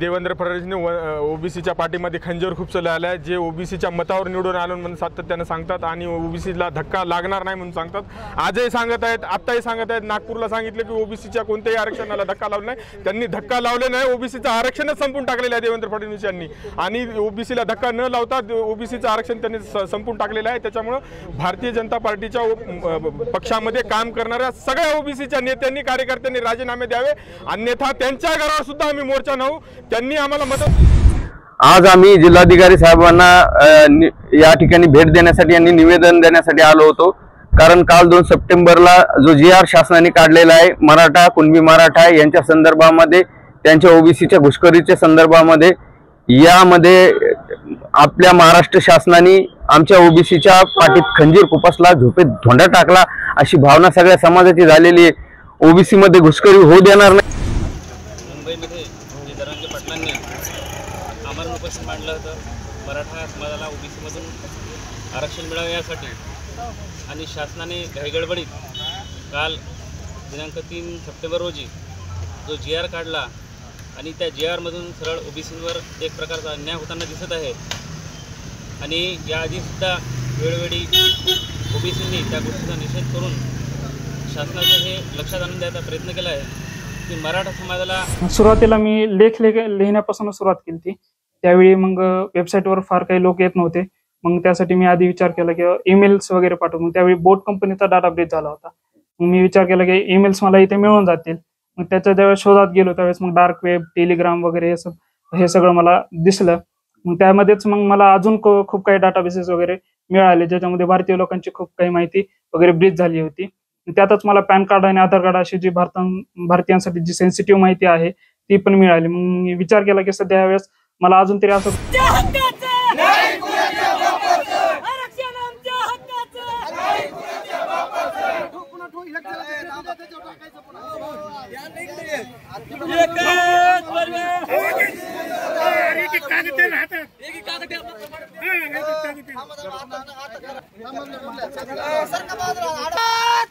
देवेंद्र फडणवीसने ओबीसीच्या पाठीमध्ये खंजीर खुपसले आले आहे, जे ओबीसीच्या मतावर निवडून आलो म्हणून सातत्याने सांगतात आणि ओबीसीला धक्का लागणार नाही म्हणून सांगतात. आजही सांगत आहेत, आत्ताही सांगत आहेत. नागपूरला सांगितलं की ओबीसीच्या कोणत्याही आरक्षणाला धक्का लावला नाही. त्यांनी धक्का लावले नाही, ओबीसीचं आरक्षणच संपून टाकलेलं आहे देवेंद्र फडणवीस यांनी. आणि ओबीसीला धक्का न लावता ओबीसीचं आरक्षण त्यांनी संपून टाकलेलं आहे. त्याच्यामुळे भारतीय जनता पार्टीच्या पक्षामध्ये काम करणाऱ्या सगळ्या ओबीसीच्या नेत्यांनी कार्यकर्त्यांनी राजीनामे द्यावे, अन्यथा त्यांच्या घरावर सुद्धा आम्ही मोर्चा नेऊ. त्यांनी आम्हाला मदत. आज आम्ही जिल्हाधिकारी साहेबांना या ठिकाणी भेट देण्यासाठी आणि निवेदन देण्यासाठी आलो होतो. कारण काल 2 सप्टेंबरला जो GR शासनाने काढलेला आहे मराठा कुणबी मराठा यांच्या संदर्भामध्ये, त्यांच्या ओबीसीच्या घुसखोरीच्या संदर्भामध्ये, यामध्ये आपल्या महाराष्ट्र शासनाने आमच्या ओबीसीच्या पाठीत खंजीर खुपसला, झोपेत धोंडा टाकला अशी भावना सगळ्या समाजाची झालेली आहे. ओबीसी मध्ये घुसखोरी होऊ देणार नाही. मुंबईमध्ये जरांगे पाटलांनी आमरण उपोषण मांडलं होतं मराठा समाजाला ओबीसीमधून आरक्षण मिळावे यासाठी, आणि शासनाने घाईगडबडीत काल दिनांक 3 सप्टेंबर रोजी जो GR काढला आणि त्या GRमधून सरळ ओबीसींवर एक प्रकारचा अन्याय होताना दिसत आहे. आणि याआधीसुद्धा वेळोवेळी ओबीसींनी त्या गोष्टीचा निषेध करून शासनाचं हे लक्षात आणून द्यायचा प्रयत्न केला आहे की मराठा समाजाला. सुरुवातीला मी लेख लिहिण्यापासून सुरुवात केली होती. त्यावेळी मग वेबसाईटवर फार काही लोक येत नव्हते. मग त्यासाठी मी आधी विचार केला की ईमेल्स वगैरे पाठवून. त्यावेळी बोट कंपनीचा डाटा ब्रीच झाला होता. मग मी विचार केला की ईमेल्स मला इथे मिळून जातील. मग त्याच्या ज्यावेळेस शोधात गेलो त्यावेळेस मग डार्क वेब, टेलिग्राम वगैरे हे सगळं मला दिसलं. मग त्यामध्येच मग मला अजून खूप काही डाटाबेसेस वगैरे मिळाले, ज्याच्यामध्ये भारतीय लोकांची खूप काही माहिती वगैरे ब्रीच झाली होती. त्यातच मला पॅन कार्ड आणि आधार कार्ड अशी जी भारतीयांसाठी जी सेन्सिटिव्ह माहिती आहे ती पण मिळाली. मग मी विचार केला की सध्या यावेळेस मला अजून तरी असं सरकार